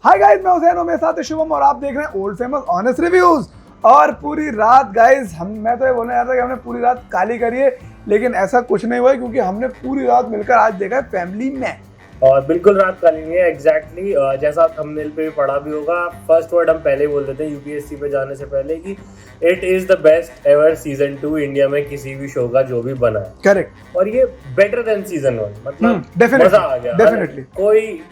Hi guys, मैं हुसैन और मेरे साथ है शुभम और आप देख रहे हैं ओल्ड फेमस ऑनेस्ट रिव्यूज। और पूरी रात गाइस मैं तो ये बोलने आया था कि हमने पूरी रात काली करी है, लेकिन ऐसा कुछ नहीं हुआ है क्योंकि हमने पूरी रात मिलकर आज देखा है फैमिली मैन। और बिल्कुल रात काली नहीं है एग्जैक्टली जैसा थंबनेल पे भी पढ़ा भी होगा। फर्स्ट वर्ड हम पहले ही बोल देते हैं यूपीएससी पे जाने से पहले कि it is the best ever season 2 India में किसी भी शो का जो भी बना है। करेक्ट। और ये बेटर देन सीजन 1, मतलब मजा आ गया। डेफिनेटली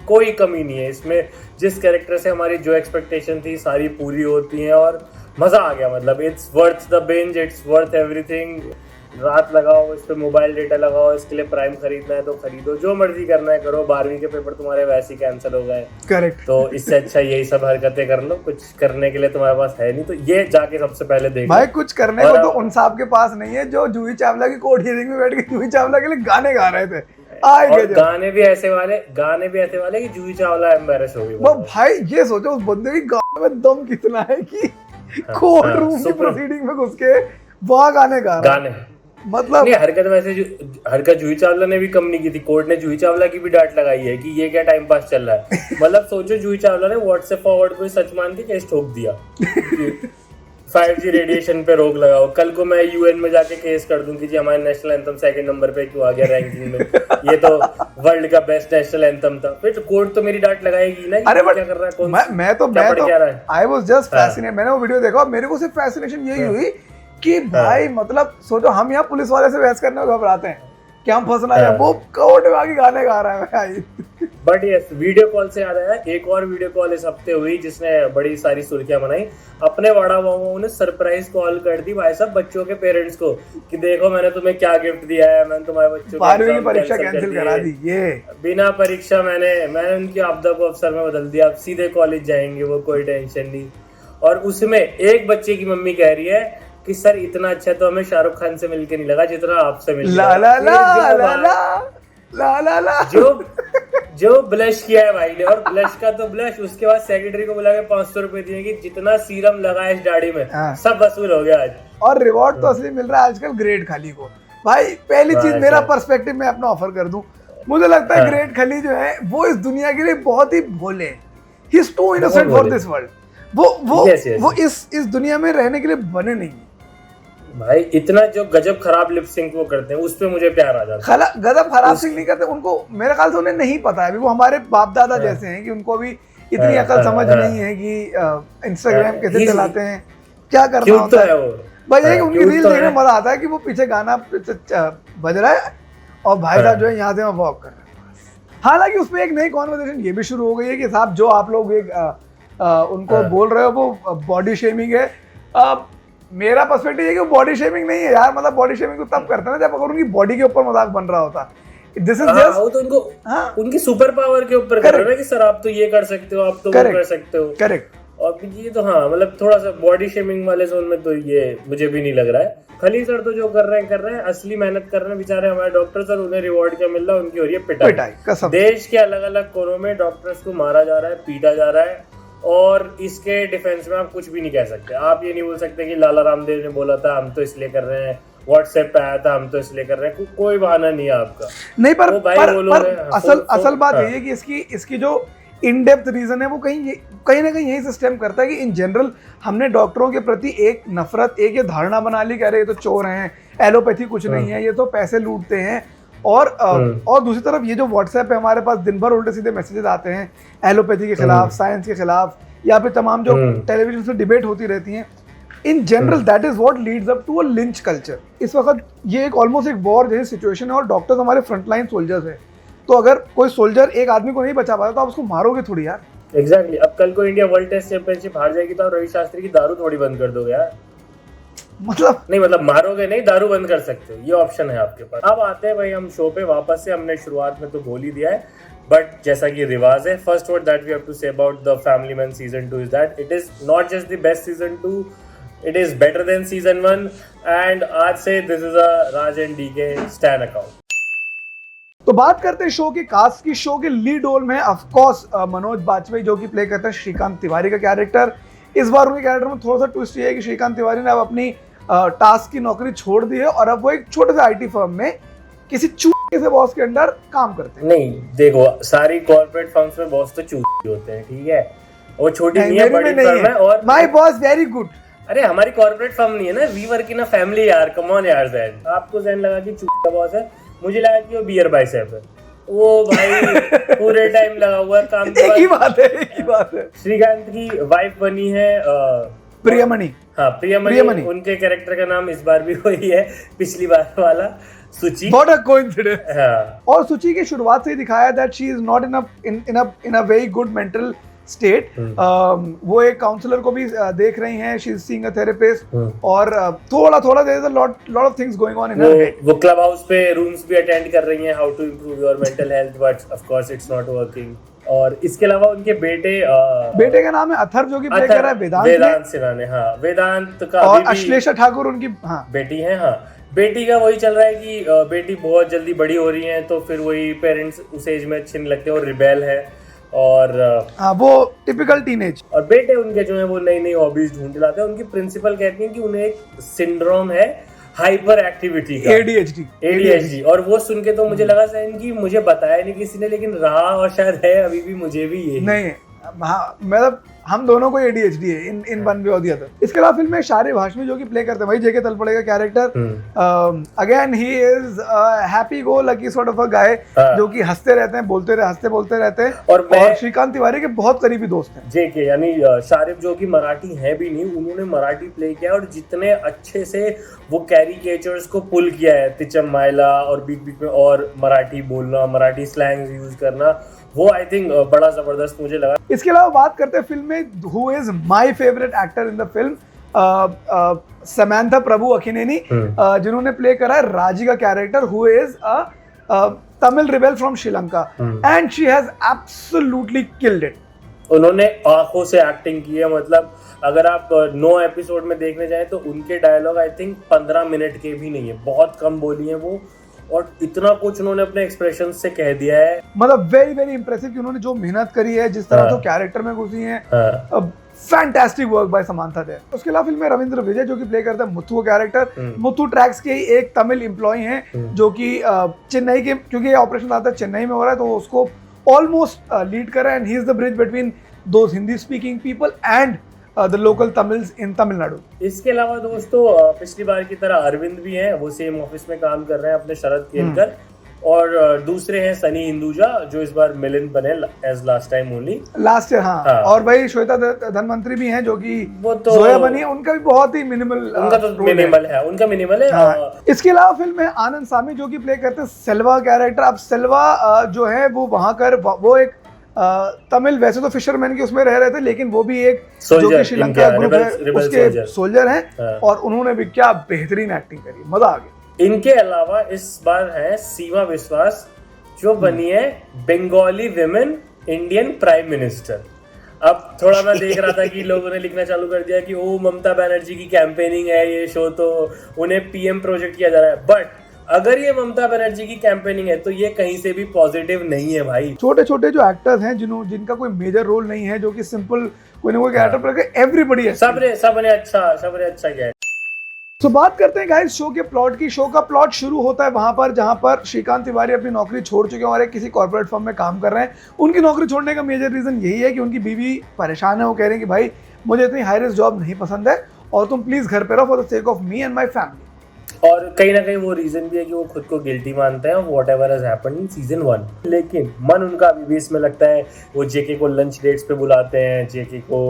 कोई कमी नहीं है इसमें। जिस कैरेक्टर से हमारी जो एक्सपेक्टेशन थी सारी पूरी होती है और मजा आ गया। मतलब it's worth the binge, it's worth everything. रात लगाओ, इस पे मोबाइल डेटा लगाओ, इसके लिए प्राइम खरीदना है तो खरीदो, जो मर्जी करना है करो। 12वीं के पेपर तुम्हारे वैसे ही कैंसिल हो गए। करेक्ट। तो इससे अच्छा यही सब हरकतें कर लो, कुछ करने के लिए तुम्हारे पास है नहीं तो ये जाके सबसे पहले देखो। भाई कुछ करने को तो उन साहब के पास नहीं है जो जूही चावला की कोर्ट हियरिंग में बैठ के जूही चावला के लिए गाने गा रहे थे। और गाने भी ऐसे वाले कि जूही चावला एम्बैरेस हो गई। वो भाई ये सोचो उस बंदे की गाने में दम कितना है कि कोर्ट रूम की प्रोसीडिंग में घुस के वहां गाने गा रहा है। मतलब नहीं, हरकत जूही चावला ने भी कम नहीं की थी। कोर्ट ने जूही चावला की भी डांट लगाई है कि ये क्या टाइम पास चल रहा है। मतलब सोचो, जूही चावला ने व्हाट्सएप फॉरवर्ड को सच मान के केस ठोक दिया 5G रेडिएशन पे रोक लगाओ। कल को मैं यूएन में जाके केस कर दूं कि जी हमारे नेशनल एंथम सेकंड नंबर पे क्यों आ गया रैंकिंग में, ये तो वर्ल्ड का बेस्ट नेशनल एंथम था। फिर कोर्ट तो मेरी डांट लगाएगी ना। अरे क्या कर रहा है, कौन मैं तो आई वाज जस्ट फैसिनेटेड। मैंने वो वीडियो देखा और मेरे को सिर्फ फैसिनेशन यही हुई कि भाई मतलब सोचो हम यहाँ पुलिस वाले से बहस करने को घबराते हैं कि हम फंसना है, वो कोर्ट में आके गाने गा रहा है भाई। बट यस, वीडियो कॉल से याद आया, एक और वीडियो कॉल इस हफ्ते हुई जिसने बड़ी सारी सुर्खियां बनाई। अपने बड़ा मामाओं ने सरप्राइज कॉल कर दी भाई साहब बच्चों के पेरेंट्स को कि देखो मैंने तुम्हें क्या गिफ्ट दिया है, मैंने तुम्हारे बच्चों 12वीं की परीक्षा कैंसिल करा दी। ये बिना परीक्षा मैंने उनकी आपदा को अफसर में बदल दिया, अब सीधे कॉलेज जाएंगे वो, कोई टेंशन नहीं। और उसमें एक बच्चे की मम्मी कह रही है कि सर इतना अच्छा तो हमें शाहरुख खान से मिलके नहीं लगा जितना आपसे मिल ला ला ला ला ला ला ला जो ब्लश किया है भाई ने। और ब्लश का तो ब्लश, उसके बाद सेक्रेटरी को बुला के 500 रुपए दिए कि जितना सीरम लगा है इस दाढ़ी में सब वसूल हो गया आज। और रिवॉर्ड तो असली मिल रहा है आजकल ग्रेट खली को। भाई पहली चीज मेरा पर्सपेक्टिव में अपना ऑफर कर दूं, मुझे लगता है ग्रेट खली जो है वो इस दुनिया के लिए बहुत ही भोले हैं। He is too innocent for this world. वो इस दुनिया में रहने के लिए बने नहीं। भाई इतना जो गजब खराब लिप सिंक वो करते हैं उस पे मुझे प्यार आ जाता है। गजब खराब सिंक नहीं करते, उनको मेरे ख्याल से उन्हें नहीं पता है। अभी वो हमारे बाप दादा जैसे हैं कि उनको भी इतनी अकल समझ नहीं है कि इंस्टाग्राम कैसे चलाते हैं, क्या करना होता है। भाई एक उनकी रील देखने में मजा आता है कि वो पीछे गाना बज रहा है और भाई साहब जो है यहाँ से वहाँ वॉक कर रहे हैं। हालांकि उसमें एक नई कॉन्वर्सेशन ये भी शुरू हो गई है कि साहब जो आप लोग एक उनको बोल रहे हो वो बॉडी शेमिंग है। मेरा पर्सपेक्टिव है कि वो बॉडी शेमिंग नहीं है यार। मतलब बॉडी शेमिंग तो तब करते हैं ना जब अगर उनकी बॉडी के ऊपर मजाक बन रहा होता। दिस इज जस्ट वो तो उनको उनकी सुपर पावर के ऊपर कर रहे हैं कि सर आप तो ये कर सकते हो, आप तो वो कर सकते हो। करेक्ट। और ये तो हाँ, मतलब थोड़ा सा बॉडी शेमिंग वाले जोन में तो ये मुझे भी नहीं लग रहा है। खली सर तो जो कर रहे हैं असली मेहनत कर रहे हैं बेचारे हमारे डॉक्टर सर। उन्हें रिवॉर्ड क्या मिल रहा है, उनकी हो रही है पिटाई। देश के अलग अलग कोनों में डॉक्टर्स को मारा जा रहा है, पीटा जा रहा है और इसके डिफेंस में आप कुछ भी नहीं कह सकते। आप ये नहीं बोल सकते कि लाला रामदेव ने बोला था हम तो इसलिए कर रहे हैं, व्हाट्सएप पे आया था हम तो इसलिए कर रहे हैं। कोई बहाना नहीं है आपका। नहीं पर असल बात यही है कि इसकी जो इन डेप्थ रीजन है वो कहीं ना कहीं यही सिस्टम करता है कि इन जनरल हमने डॉक्टरों के प्रति एक नफरत, एक ये धारणा बना ली कि अरे ये तो चोर हैं, एलोपैथी कुछ नहीं है, ये तो पैसे लूटते हैं। और दूसरी तरफ ये जो व्हाट्सएप पे हमारे पास दिन भर उल्टे सीधे मैसेजेस आते हैं एलोपैथी के खिलाफ, साइंस के खिलाफ, या फिर तमाम जो टेलीविजन से डिबेट होती रहती हैं। In general that is what leads up to a lynch culture. इस वक्त ये एक ऑलमोस्ट एक वॉर जैसी सिचुएशन है और डॉक्टर्स हमारे फ्रंटलाइन सोल्जर्स हैं। तो अगर कोई सोल्जर एक आदमी को नहीं बचा पाता तो आप उसको मारोगे थोड़ी यार। एग्जैक्टली। अब कल को इंडिया वर्ल्ड टेस्ट चैंपियनशिप हार जाएगी तो रवि शास्त्री की दारू थोड़ी बंद कर दोगे यार। मतलब मारोगे नहीं, दारू बंद कर सकते हो, ये ऑप्शन है आपके पास। अब आते हैं भाई हम शो पे वापस से। हमने शुरुआत में तो बोल ही दिया है बट जैसा कि रिवाज है, first word that we have to say about the family man season 2 is that it is not just the best season 2, it is better than season 1। And आज से this is a Raj and DK stan account. तो बात करते हैं show की cast की। Show के lead role में ऑफ कोर्स मनोज बाजपेयी जो कि प्ले करते हैं श्रीकांत तिवारी का कैरेक्टर। इस बार उनके कैरेक्टर में थोड़ा सा ट्विस्ट ये है कि श्रीकांत तिवारी ने अब अपनी टास्क की नौकरी छोड़ दी है और अब वो एक छोटे से आईटी फर्म में किसी चूतिए से बॉस के अंडर काम करते हैं। नहीं देखो, सारी कॉर्पोरेट फर्म्स में बॉस तो चूतिए होते हैं, ठीक है, वो छोटी नहीं है, बड़ी फर्म है। और माय बॉस वेरी गुड। अरे हमारी कॉर्पोरेट फर्म नहीं है ना, we work in a family यार, कम ऑन यार। जैन आपको जैन लगा कि चूतिया बॉस है, मुझे लगा कि वो बियर बाइसेप है। वो भाई पूरे टाइम लगा हुआ काम। एक ही बात है। श्रीकांत की वाइफ बनी है प्रियमणि। हाँ, प्रियमणि। उनके कैरेक्टर का नाम इस बार भी वही है, पिछली बार वाला सुची। What a coincidence। हाँ। और सुची की शुरुआत से ही दिखाया that she is not in a very good mental state। वो एक काउंसलर को भी देख रही हैं, she is seeing a therapist। और थोड़ा there is a lot of things going on in her head। वो क्लब हाउस पे रूम्स भी अटेंड कर रही हैं, how to improve your mental health, but of course it's not working। और इसके अलावा उनके बेटे का नाम है अथर, जो कि प्ले कर रहा है वेदांत सिन्हा ने। हाँ, वेदांत का और अश्लेषा ठाकुर उनकी बेटी है। हाँ, बेटी का वही चल रहा है कि बेटी बहुत जल्दी बड़ी हो रही है, तो फिर वही पेरेंट्स उस एज में अच्छे नहीं लगते और रिबेल है, और वो टिपिकल टीनेज। और बेटे उनके जो है वो नई नई हॉबीज ढूंढ लाते हैं। उनकी प्रिंसिपल कहती है कि उन्हें एक सिंड्रोम है हाइपर एक्टिविटी का, ADHD। और वो सुन के तो मुझे लगा शायद कि मुझे बताया नहीं किसी ने, लेकिन रहा और शायद है अभी भी मुझे भी ये नहीं। मतलब हम दोनों को ADHD है इन वन वे और दी अदर। इसके अलावा फिल्म में शारिब हाशमी जो कि प्ले करते हैं भाई जेके तलपड़े का character. Again he is happy go lucky sort of a guy, जो कि हंसते रहते हैं, बोलते रहते हैं। और श्रीकांत तिवारी के बहुत करीबी दोस्त हैं। जेके यानी शारिब, जो कि मराठी है भी नहीं, उन्होंने मराठी प्ले किया और जितने अच्छे से वो कैरिकेचर्स को पुल किया है, तिचम माइला और बीच बीच में और मराठी बोलना, मराठी स्लैंग्स यूज करना, वो आई थिंक बड़ा जबरदस्त मुझे लगा। इसके अलावा बात करते हैं फिल्म में who is my favourite actor in the film, Samantha Prabhu Akkineni, जिन्होंने प्ले करा है राजी का character, who is a Tamil rebel from Sri Lanka, and she has absolutely killed it. उन्होंने आंखों से एक्टिंग की है, मतलब अगर आप 9 एपिसोड में देखने जाएं तो उनके डायलॉग आई थिंक 15 मिनट के भी नहीं है, बहुत कम बोली है वो, और इतना कुछ उन्होंने अपने एक्सप्रेशन से कह दिया है। मतलब वेरी वेरी इंप्रेसिव कि उन्होंने जो मेहनत करी है, जिस तरह जो कैरेक्टर में घुसी है, fantastic work by Samantha there. उसके अलावा फिल्म में रविंद्र विजय जो कि प्ले करता है मुथु का कैरेक्टर। मुथु ट्रैक्स के ही एक तमिल एम्प्लॉय हैं, जो कि चेन्नई के, क्योंकि ये ऑपरेशन आता है चेन्नई में हो रहा है, तो उसको ऑलमोस्ट लीड कर रहा है, and he is the bridge between those Hindi speaking people and the local Tamils in Tamil Nadu. इसके अलावा दोस्तों पिछली बार की तरह अरविंद भी हैं, वो सेम ऑफिस में काम कर रहे हैं अपने शरद केलकर, और दूसरे हैं सनी हिंदुजा, जो इस बार मिलिन बने as last time only, last year. हाँ। और भाई श्वेता धनवंतरी भी हैं, जो कि वो तो जोया बनी है, उनका भी बहुत ही मिनिमल, उनका तो मिनिमल है। हाँ। इसके अलावा फिल्म में आनंद सामी जो कि प्ले करते हैं सेल्वा कैरेक्टर। अब सेल्वा जो है वो वहां कर, वो एक तमिल, वैसे तो फिशरमैन के उसमें रह रहे थे, लेकिन वो भी एक जो कि श्रीलंका ग्रुप है उसके सोल्जर हैं, और उन्होंने भी क्या बेहतरीन एक्टिंग करी, मजा आ गया। इनके अलावा इस बार है सीमा विश्वास, जो बनी है Bengali women Indian prime minister. अब थोड़ा मैं देख रहा था कि लोगों ने लिखना चालू कर दिया कि ओ ममता बनर्जी की कैंपेनिंग है ये शो, तो उन्हें PM प्रोजेक्ट किया जा रहा है, बट अगर ये ममता बनर्जी की कैंपेनिंग है तो ये कहीं से भी पॉजिटिव नहीं है भाई। छोटे छोटे जो एक्टर्स हैं जिनका कोई मेजर रोल नहीं है, जो कि सिंपल कोई ना कोई कैरेक्टर पर, एवरीबॉडी है, सबने अच्छा किया है। तो बात करते हैं गाइस शो के प्लॉट की। शो का प्लॉट शुरू होता है वहां पर जहां पर श्रीकांत तिवारी अपनी नौकरी छोड़ चुके हैं और एक किसी कॉर्पोरेट फर्म में काम कर रहे हैं। उनकी नौकरी छोड़ने का मेजर रीजन यही है कि उनकी बीवी परेशान है। वो कह रहे हैं कि भाई मुझे इतनी हाई रिस्क जॉब नहीं पसंद है और तुम प्लीज घर पे रहो for the sake of me and my family. और कहीं ना कहीं वो रीजन भी है कि वो खुद को गिल्टी मानते हैं what ever has happened in season 1, लेकिन मन उनका अभी भी इसमें लगता है। वो जेके को लंच डेट्स पे बुलाते हैं, जेके को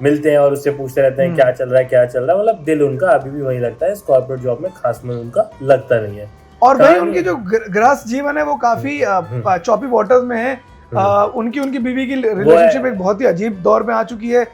मिलते हैं और उससे पूछते रहते हैं क्या चल रहा है, मतलब दिल उनका अभी भी वही लगता है। इस कॉर्पोरेट जॉब में खास में उनका लगता नहीं है। और भाई उनकी जो गृहस्थ जीवन है वो काफी चॉपी वाटर्स में है। उनकी बीवी की रिलेशनशिप एक बहुत ही अजीब दौर में आ चुकी है।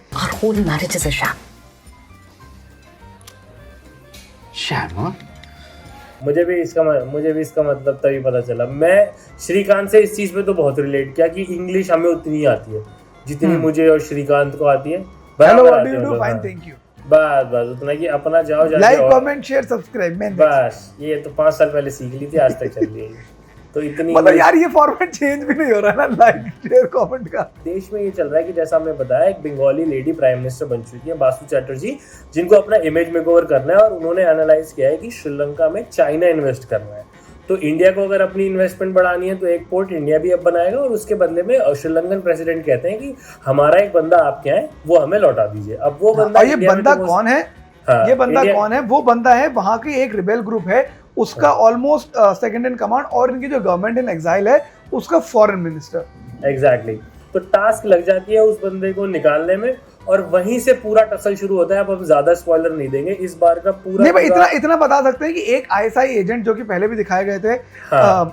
मुझे भी इसका मतलब तभी पता चला। मैं श्रीकांत से इस चीज पे तो बहुत रिलेट किया कि इंग्लिश हमें उतनी आती है जितनी मुझे और श्रीकांत को आती है। Hello, what do you do? Fine, thank you. बस उतना कि अपना जाओ लाइक कमेंट शेयर सब्सक्राइब। बस ये तो 5 साल पहले सीख ली थी, आज तक चल रही है। तो इतनी मतलब यार ये फॉर्मेट चेंज भी नहीं हो रहा है ना लाइक शेयर कमेंट का। देश में ये चल रहा है कि जैसा हमने बताया एक बंगाली लेडी प्राइम मिनिस्टर बन चुकी है बासु चैटर्जी, जिनको अपना इमेज मेकओवर करना है और उन्होंने एनालाइज किया है कि श्रीलंका में चाइना इन्वेस्ट करना है। तो इंडिया को अगर अपनी इन्वेस्टमेंट बढ़ानी है तो एक पोर्ट इंडिया भी अब बनाएगा, और उसके बदले में श्रीलंकन प्रेसिडेंट कहते हैं कि हमारा एक बंदा आपके यहाँ है, वो हमें लौटा दीजिए। अब वो बंदा, ये बंदा कौन है? ये बंदा कौन है? वो बंदा है वहां के एक रिबेल ग्रुप है, उसका ऑलमोस्ट सेकंड इन कमांड, और इनकी जो गवर्नमेंट इन एग्जाइल है उसका फॉरेन मिनिस्टर। एग्जैक्टली। तो टास्क लग जाती है उस बंदे को निकालने में, और वहीं से पूरा टसल शुरू होता है। अब हम ज्यादा स्पॉइलर नहीं देंगे इस बार का पूरा। नहीं भाई, इतना बता सकते हैं कि एक आईएसआई एजेंट जो कि पहले भी दिखाए गए थे,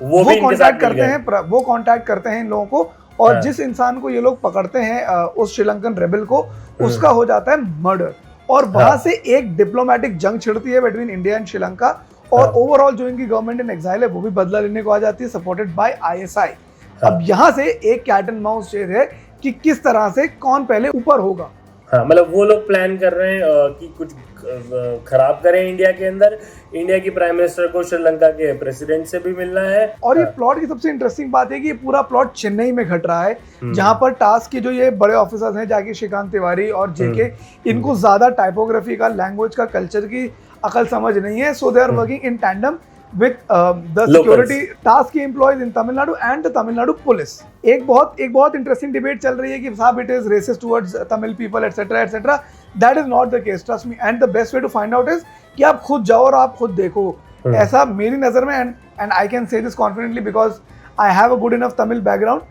वो कांटेक्ट करते हैं इन लोगों को, और जिस इंसान को ये लोग पकड़ते हैं उस श्रीलंकन रेबल को, उसका हो जाता है मर्डर, और वहां से एक डिप्लोमेटिक जंग छिड़ती है बिटवीन इंडिया एंड श्रीलंका, और ओवरऑल जो इनकी गवर्नमेंट इन एग्जाइल है वो भी बदला लेने को आ जाती है, सपोर्टेड बाय आईएसआई। अब यहाँ से एक कैट एंड माउस चेज है कि किस तरह से कौन पहले ऊपर होगा। हाँ, मतलब वो लोग प्लान कर रहे हैं कि कुछ खराब करें इंडिया के अंदर। इंडिया की प्राइम मिनिस्टर को श्रीलंका के प्रेसिडेंट से भी मिलना है। और ये प्लॉट की सबसे इंटरेस्टिंग बात है कि ये पूरा प्लॉट चेन्नई में घट रहा है, जहां पर टास्क के जो ये बड़े ऑफिसर्स हैं, जाके श्रीकांत तिवारी और जेके, इनको ज्यादा टाइपोग्राफी का, लैंग्वेज का, कल्चर की अकल समझ नहीं है, so they are working in tandem with the security task के employees in Tamil Nadu and the Tamil Nadu police। एक बहुत इंटरेस्टिंग डिबेट चल रही है कि साहब it is racist towards Tamil people etc etc। That is not the case, trust me, and the best way to find out is कि आप खुद जाओ और आप खुद देखो। ऐसा मेरी नज़र में, and I can say this confidently because I have a good enough Tamil background,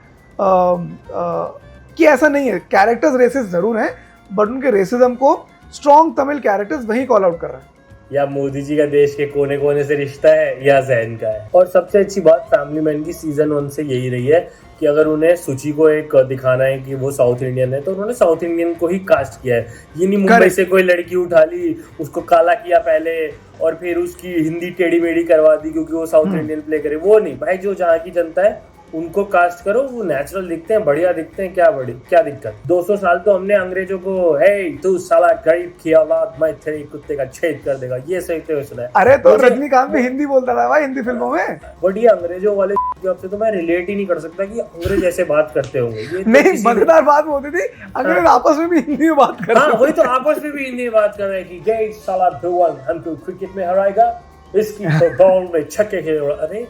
कि ऐसा नहीं है। कैरेक्टर्स रेसिस्ट जरूर हैं, बट उनके रेसिज्म को स्ट्रॉन्ग तमिल कैरेक्टर्स वही कॉल आउट कर रहे हैं। या मोदी जी का देश के कोने कोने से रिश्ता है, या जैन का है। और सबसे अच्छी बात फैमिली मैन की सीजन 1 से यही रही है कि अगर उन्हें सुची को एक दिखाना है कि वो साउथ इंडियन है, तो उन्होंने साउथ इंडियन को ही कास्ट किया है। ये नहीं मुंबई से कोई लड़की उठा ली, उसको काला किया पहले और फिर उसकी हिंदी टेढ़ी मेढ़ी करवा दी क्योंकि वो साउथ इंडियन प्ले करे। वो नहीं भाई, जो जहाँ की जनता है उनको कास्ट करो, वो नेचुरल दिखते हैं, बढ़िया दिखते हैं। क्या दिक्कत? 200 साल तो हमने अंग्रेजों को हे तू साला गरीब की औलाद, मैं तेरे कुत्ते का छेद कर देगा, ये सहते हुए सुना है। अरे तो रजनीकांत भी हिंदी बोलता था भाई हिंदी फिल्मों में। बट ये अंग्रेजों वाले से तो मैं रिलेट ही नहीं कर सकता कि अंग्रेज ऐसे बात करते होंगे। ये नहीं, मजेदार बात होती थी, अंग्रेज आपस में भी हिंदी में बात कर रहे हैं। वही तो, आपस में भी हिंदी में बात कर रहे हैं कि गए साला भगवान हमको क्रिकेट में हराएगा, इसकी तो बॉल में छक्के खेल। अरे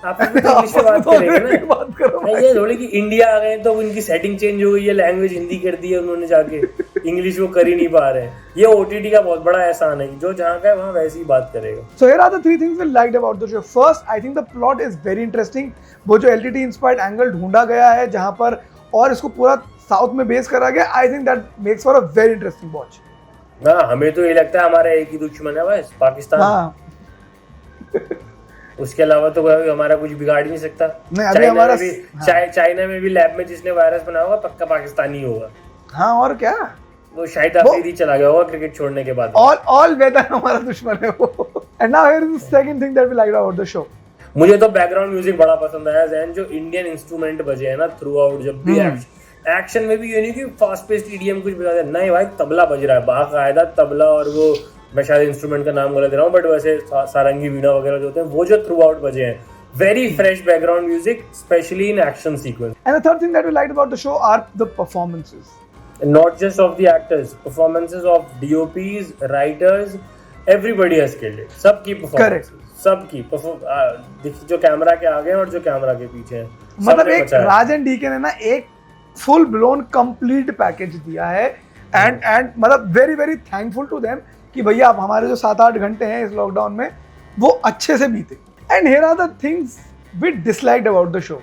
आपस में इंग्लिश में बात करेंगे ना। ये थोड़ी कि इंडिया आ गए तो उनकी सेटिंग चेंज हो गई है, लैंग्वेज हिंदी कर दी है उन्होंने जाके, इंग्लिश वो कर ही नहीं पा रहे हैं। ये ओटीटी का बहुत बड़ा एहसान है, जो जहाँ का है वहाँ वैसी ही बात करेगा। So here are the 3 things we liked about the show. First, I think the plot is very interesting. वो जो LTT इंस्पायर्ड एंगल ढूंढा गया है जहाँ पर, और इसको पूरा साउथ में बेस करा गया, I think that makes for a very interesting watch. हाँ, हमें तो ये लगता है हमारा एक ही दुश्मन है बस, पाकिस्तान। हाँ। उसके अलावा तो कोई हमारा कुछ बिगाड़ नहीं सकता। चाइना में भी लैब में जिसने वायरस बनाया होगा पक्का पाकिस्तानी होगा। हाँ, और क्या, वो शायद अफरीदी चला गया होगा क्रिकेट छोड़ने के बाद। ऑल वेदर हमारा दुश्मन है वो। And now here is the second thing that we liked about the show. मुझे तो बैकग्राउंड म्यूजिक बड़ा पसंद आया जैन, जो इंडियन इंस्ट्रूमेंट बजे है ना थ्रू आउट। जब भी एक्शन में भी ये नहीं कि फास्ट पेस्ड ईडीएम कुछ बजा दे, नहीं भाई तबला बज रहा है, बाकायदा तबला। और वो मैं शायद इंस्ट्रूमेंट का नाम गलत दे रहा हूँ, बट वैसे सारंगी वीणा वगैरह जो होते हैं वो जो थ्रू आउट बजे हैं। Very fresh background music, especially in action sequence. And the third thing that we liked about the show are the performances. Not just of the actors, performances of DOPs, writers, everybody has killed it. सबकी performances, सबकी जो camera के आगे और जो camera के पीछे हैं। मतलब एक राजन डीके ने ना एक फुल ब्लोन कंप्लीट पैकेज दिया है, एंड मतलब very very thankful to them कि भैया आप हमारे जो 7-8 घंटे हैं इस लॉकडाउन में वो अच्छे से बीते। And here are the things we disliked about the show.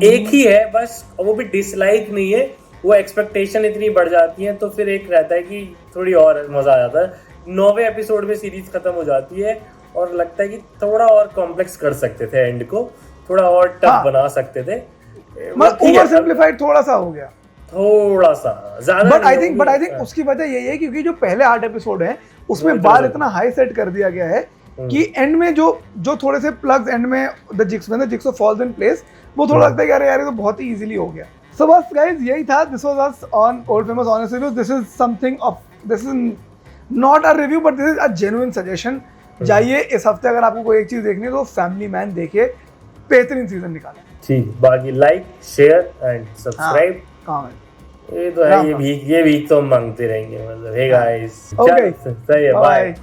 एक ही है बस, वो भी डिसलाइक नहीं है, वो एक्सपेक्टेशन इतनी बढ़ जाती है तो फिर एक रहता है कि थोड़ी और मजा आ जाता है। 9वें एपिसोड में सीरीज खत्म हो जाती है और लगता है कि थोड़ा और कॉम्प्लेक्स कर सकते थे, एंड को थोड़ा और टफ बना सकते थे। ओवर सिंप्लीफाइड थोड़ा सा हो गया, थोड़ा सा ज्यादा। बट आई थिंक उसकी वजह यही है क्योंकि जो पहले 8 एपिसोड हैं उसमें बार इतना हाई सेट कर दिया गया है कि एंड में जो थोड़े से प्लग्स एंड में the jigsaw falls in place, वो थोड़ा लगता है कि अरे यार ये तो बहुत ही इजीली हो गया। सो बस गाइस यही था, this was us on old famous honest review. This is not a review but this is a genuine suggestion. जाइए इस हफ्ते अगर आपको कोई एक चीज देखनी है तो फैमिली मैन देखिए, बेहतरीन सीजन निकाला। ठीक, बाकी like share and subscribe comment, ये तो है, ये वीक तो हम मांगते रहेंगे। मतलब हे गाइस, ओके सही है, बाय।